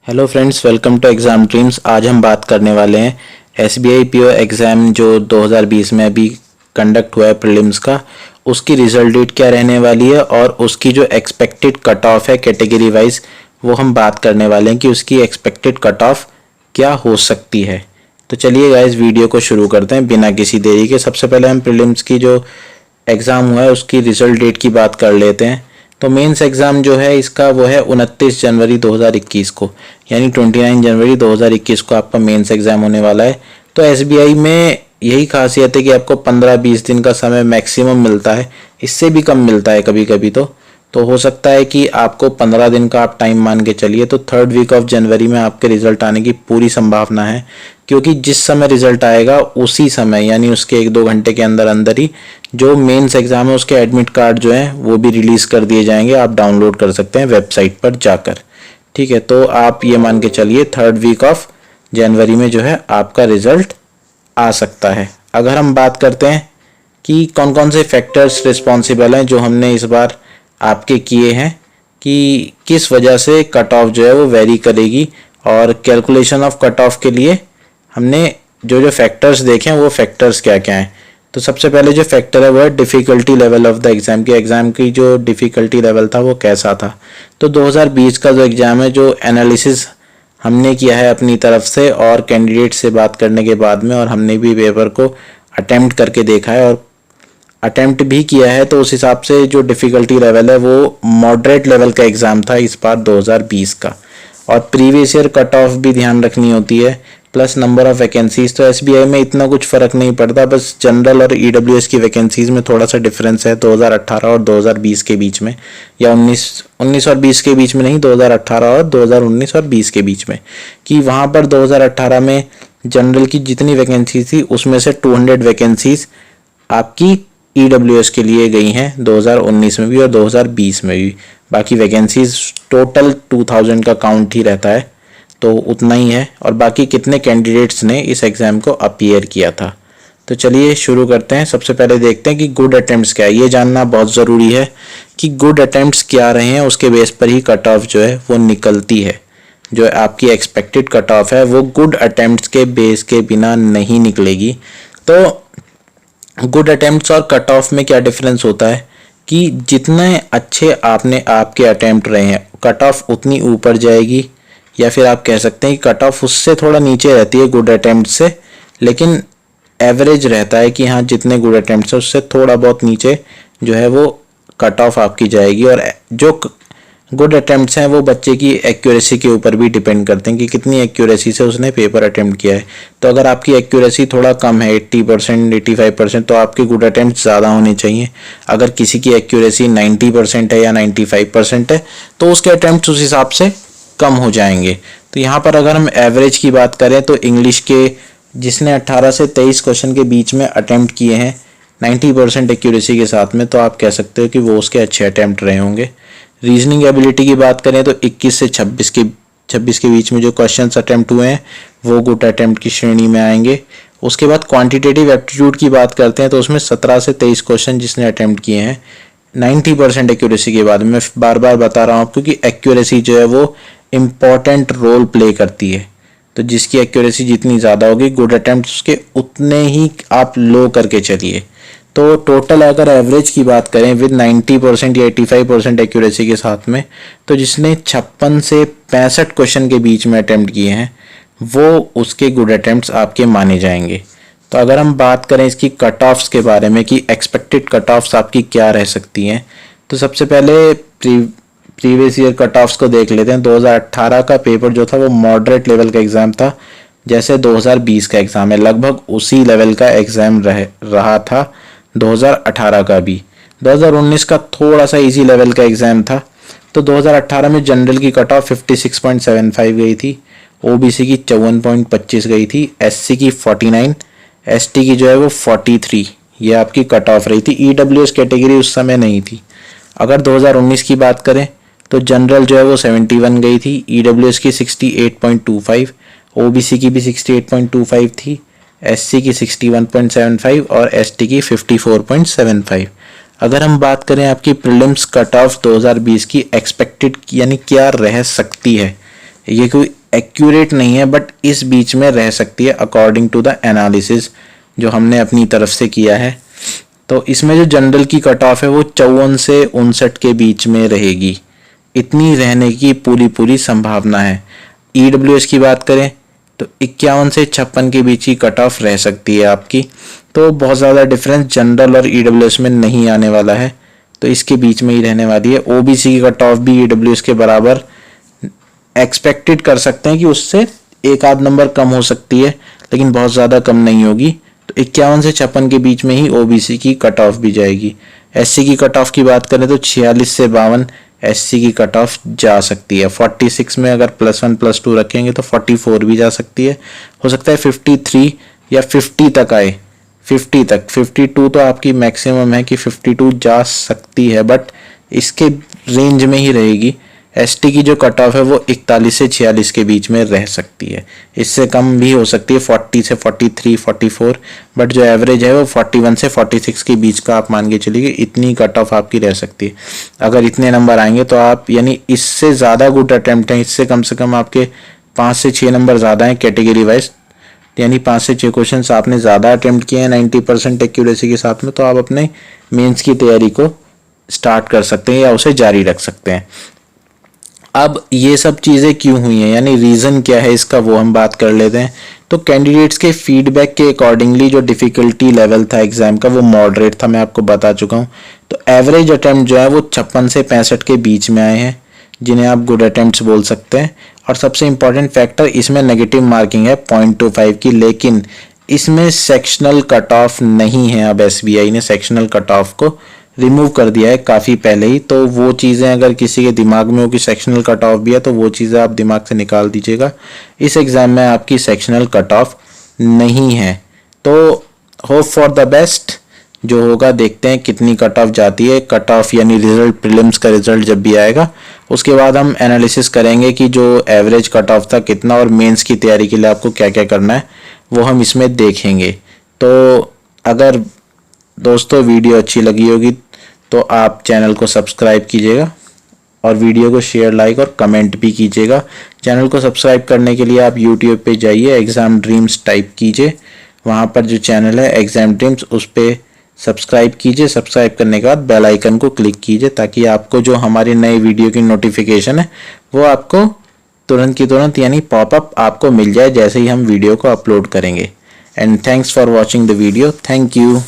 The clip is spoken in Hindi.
Hello friends, welcome to exam dreams. आज हम बात करने वाले हैं एसबीआई पीओ एग्ज़ाम जो 2020 में अभी कंडक्ट हुआ है प्रीलिम्स का, उसकी रिजल्ट डेट क्या रहने वाली है और उसकी जो एक्सपेक्टेड कट ऑफ है कैटेगरी वाइज, वो हम बात करने वाले हैं कि उसकी एक्सपेक्टेड कट ऑफ क्या हो सकती है। तो चलिए गाइस, वीडियो को शुरू करते हैं बिना किसी देरी के। सबसे पहले हम प्रीलिम्स की जो एग्ज़ाम हुआ है उसकी रिजल्ट डेट की बात कर लेते हैं। तो मेंस एग्ज़ाम जो है इसका वो है 29 जनवरी 2021 को, यानी 29 जनवरी 2021 को आपका मेंस एग्ज़ाम होने वाला है। तो एसबीआई में यही खासियत है कि आपको 15-20 दिन का समय मैक्सिमम मिलता है, इससे भी कम मिलता है कभी कभी। तो हो सकता है कि आपको 15 दिन का आप टाइम मान के चलिए, तो थर्ड वीक ऑफ जनवरी में आपके रिजल्ट आने की पूरी संभावना है, क्योंकि जिस समय रिजल्ट आएगा उसी समय यानी उसके 1-2 घंटे के अंदर अंदर ही जो मेंस एग्जाम है उसके एडमिट कार्ड जो है वो भी रिलीज कर दिए जाएंगे। आप डाउनलोड कर सकते हैं वेबसाइट पर जाकर। ठीक है, तो आप ये मान के चलिए थर्ड वीक ऑफ जनवरी में जो है आपका रिजल्ट आ सकता है। अगर हम बात करते हैं कि कौन कौन से फैक्टर्स रिस्पॉन्सिबल हैं जो हमने इस बार आपके किए हैं कि किस वजह से कट ऑफ जो है वो वेरी करेगी, और कैलकुलेशन ऑफ कट ऑफ के लिए हमने जो जो फैक्टर्स देखे हैं वो फैक्टर्स क्या क्या हैं। तो सबसे पहले जो फैक्टर है वो है difficulty level of the exam की। एग्ज़ाम की जो डिफ़िकल्टी लेवल था वो कैसा था। तो 2020 का जो एग्ज़ाम है, जो एनालिसिस हमने किया है अपनी तरफ से और कैंडिडेट से बात करने के बाद में, और हमने भी पेपर को अटेम्प्ट करके देखा है और अटेम्प्ट भी किया है, तो उस हिसाब से जो डिफ़िकल्टी लेवल है वो मॉडरेट लेवल का एग्ज़ाम था इस बार 2020 का। और प्रीवियस ईयर कट ऑफ भी ध्यान रखनी होती है, प्लस नंबर ऑफ वैकेंसीज। तो एसबीआई में इतना कुछ फ़र्क नहीं पड़ता, बस जनरल और ईडब्ल्यूएस की वैकेंसीज में थोड़ा सा डिफरेंस है 2018 और 2020 के बीच में, या 19 और 20 के बीच में नहीं, 2018 और 2019 और 20 के बीच में, कि वहाँ पर 2018 में जनरल की जितनी वैकेंसी थी उसमें से 200 वैकेंसीज आपकी ईडब्ल्यूएस के लिए गई हैं 2019 में भी और 2020 में भी। बाकी वैकेंसीज टोटल 2000 का काउंट ही रहता है, तो उतना ही है। और बाकी कितने कैंडिडेट्स ने इस एग्ज़ाम को अपीयर किया था। तो चलिए शुरू करते हैं। सबसे पहले देखते हैं कि गुड अटेम्प्ट्स क्या है। ये जानना बहुत ज़रूरी है कि गुड अटेम्प्ट्स क्या रहे हैं, उसके बेस पर ही कट ऑफ जो है वो निकलती है। जो आपकी एक्सपेक्टेड कट ऑफ है वो गुड अटेम्प्ट्स के बेस के बिना नहीं निकलेगी। तो गुड अटेम्प्ट्स और कट ऑफ में क्या डिफरेंस होता है कि जितने अच्छे आपके अटेम्प्ट रहे हैं कट ऑफ उतनी ऊपर जाएगी, या फिर आप कह सकते हैं कि कट ऑफ उससे थोड़ा नीचे रहती है गुड अटेम्प्ट से, लेकिन एवरेज रहता है कि हाँ जितने गुड अटेम्प्ट है उससे थोड़ा बहुत नीचे जो है वो कट ऑफ आपकी जाएगी। और जो गुड अटेम्प्ट्स हैं वो बच्चे की एक्यूरेसी के ऊपर भी डिपेंड करते हैं कि कितनी एक्यूरेसी से उसने पेपर अटेम्प्ट किया है। तो अगर आपकी एक्यूरेसी थोड़ा कम है 80%, 85%, तो आपके गुड अटेम्प्ट ज़्यादा होने चाहिए। अगर किसी की एक्यूरेसी 90% है या 95% है तो उसके अटेम्प्ट उस हिसाब से कम हो जाएंगे। तो यहाँ पर अगर हम एवरेज की बात करें तो इंग्लिश के जिसने 18 से 23 क्वेश्चन के बीच में अटेम्प्ट किए हैं 90% एक्यूरेसी के साथ में, तो आप कह सकते हो कि वो उसके अच्छे अटेम्प्ट रहे होंगे। रीजनिंग एबिलिटी की बात करें तो 21 से 26 के बीच में जो क्वेश्चंस अटेम्प्ट हुए हैं वो गुड अटेम्प्ट की श्रेणी में आएंगे। उसके बाद क्वांटिटेटिव एप्टीट्यूड की बात करते हैं तो उसमें 17 से 23 क्वेश्चन जिसने अटेम्प्ट किए हैं 90% एक्यूरेसी के बाद। मैं बार बार बता रहा हूँ क्योंकि एक्यूरेसी जो है वो इम्पॉर्टेंट रोल प्ले करती है। तो जिसकी एक्यूरेसी जितनी ज़्यादा होगी गुड अटेम्प्ट उसके उतने ही आप लो करके चलिए। तो टोटल अगर एवरेज की बात करें विद 90% या 85% एक्यूरेसी के साथ में, तो जिसने 56 से 65 क्वेश्चन के बीच में अटेम्प्ट किए हैं वो उसके गुड अटेम्प्ट्स आपके माने जाएंगे। तो अगर हम बात करें इसकी कट ऑफ्स के बारे में कि एक्सपेक्टेड कट ऑफ्स आपकी क्या रह सकती हैं, तो सबसे पहले प्रीवियस ईयर कट ऑफ्स को देख लेते हैं। 2018 का पेपर जो था वो मॉडरेट लेवल का एग्ज़ाम था, जैसे 2020 का एग्ज़ाम है लगभग उसी लेवल का एग्ज़ाम रहा था 2018 का भी। 2019 का थोड़ा सा इजी लेवल का एग्ज़ाम था। तो 2018 में जनरल की कट ऑफ 56.75 गई थी, ओबीसी की 54.25 गई थी, एससी की 49, एसटी की जो है वो 43, ये आपकी कट ऑफ रही थी। ईडब्ल्यूएस कैटेगरी उस समय नहीं थी। अगर 2019 की बात करें तो जनरल जो है वो 71 गई थी, ईडब्ल्यूएस की 68.25, ओबीसी की भी 68.25 थी, एससी की 61.75 और एसटी की 54.75। अगर हम बात करें आपकी प्रीलिम्स कट ऑफ 2020 की एक्सपेक्टेड यानी क्या रह सकती है, ये कोई एक्यूरेट नहीं है, बट इस बीच में रह सकती है अकॉर्डिंग टू द एनालिसिस जो हमने अपनी तरफ से किया है। तो इसमें जो जनरल की कट ऑफ है वो 54 से 59 के बीच में रहेगी, इतनी रहने की पूरी संभावना है। ईडब्ल्यूएस की बात करें तो 51 से 56 के बीच ही कट ऑफ रह सकती है आपकी। तो बहुत ज़्यादा डिफरेंस जनरल और ईडब्ल्यूएस में नहीं आने वाला है, तो इसके बीच में ही रहने वाली है। ओबीसी की कट ऑफ भी ईडब्ल्यूएस के बराबर एक्सपेक्टेड कर सकते हैं कि उससे एक आध नंबर कम हो सकती है, लेकिन बहुत ज़्यादा कम नहीं होगी। तो 51 से 56 के बीच में ही ओबीसी की कट ऑफ भी जाएगी। एससी की कट ऑफ की बात करें तो 46 से 52 एससी की कट ऑफ जा सकती है। 46 में अगर +1 +2 रखेंगे तो 44 भी जा सकती है। हो सकता है 53 या 50 तक आए, 50 तक। 52 तो आपकी मैक्सिमम है कि 52 जा सकती है, बट इसके रेंज में ही रहेगी। एसटी की जो कट ऑफ है वो 41 से 46 के बीच में रह सकती है, इससे कम भी हो सकती है 40 से 43, 44, बट जो एवरेज है वो 41 से 46 के बीच का आप मान के चलिए, इतनी कट ऑफ आपकी रह सकती है। अगर इतने नंबर आएंगे तो आप, यानी इससे ज़्यादा गुड अटेम्प्ट हैं, इससे कम से कम आपके 5 से 6 नंबर ज़्यादा हैं कैटेगरी वाइज, यानी 5 से 6 क्वेश्चन आपने ज़्यादा अटेम्प्ट किए हैं 90% एक्यूरेसी के साथ में, तो आप अपने मेंस की तैयारी को स्टार्ट कर सकते हैं या उसे जारी रख सकते हैं। अब ये सब चीज़ें क्यों हुई हैं, यानी रीज़न क्या है इसका, वो हम बात कर लेते हैं। तो कैंडिडेट्स के फीडबैक के अकॉर्डिंगली जो डिफ़िकल्टी लेवल था एग्ज़ाम का वो मॉडरेट था, मैं आपको बता चुका हूँ। तो एवरेज अटैम्प्ट जो है वो 56 से 65 के बीच में आए हैं, जिन्हें आप गुड अटैम्प्ट्स बोल सकते हैं। और सबसे इंपॉर्टेंट फैक्टर इसमें नेगेटिव मार्किंग है 0.25 की, लेकिन इसमें सेक्शनल कट ऑफ नहीं है। अब एसबीआई ने सेक्शनल कट ऑफ को रिमूव कर दिया है काफ़ी पहले ही, तो वो चीज़ें अगर किसी के दिमाग में हो कि सेक्शनल कट ऑफ भी है तो वो चीज़ें आप दिमाग से निकाल दीजिएगा। इस एग्ज़ाम में आपकी सेक्शनल कट ऑफ नहीं है। तो होप फॉर द बेस्ट, जो होगा देखते हैं कितनी कट ऑफ जाती है। कट ऑफ यानी रिजल्ट, प्रीलिम्स का रिजल्ट जब भी आएगा उसके बाद हम एनालिसिस करेंगे कि जो एवरेज कट ऑफ था कितना, और मेंस की तैयारी के लिए आपको क्या क्या करना है वो हम इसमें देखेंगे। तो अगर दोस्तों वीडियो अच्छी लगी होगी तो आप चैनल को सब्सक्राइब कीजिएगा और वीडियो को शेयर, लाइक और कमेंट भी कीजिएगा। चैनल को सब्सक्राइब करने के लिए आप यूट्यूब पे जाइए, एग्ज़ाम ड्रीम्स टाइप कीजिए, वहाँ पर जो चैनल है एग्ज़ाम ड्रीम्स उस पर सब्सक्राइब कीजिए। सब्सक्राइब करने के बाद बेल आइकन को क्लिक कीजिए ताकि आपको जो हमारी नई वीडियो की नोटिफिकेशन है वो आपको तुरंत की तुरंत यानी पॉपअप आपको मिल जाए जैसे ही हम वीडियो को अपलोड करेंगे। And thanks for watching the video. Thank you.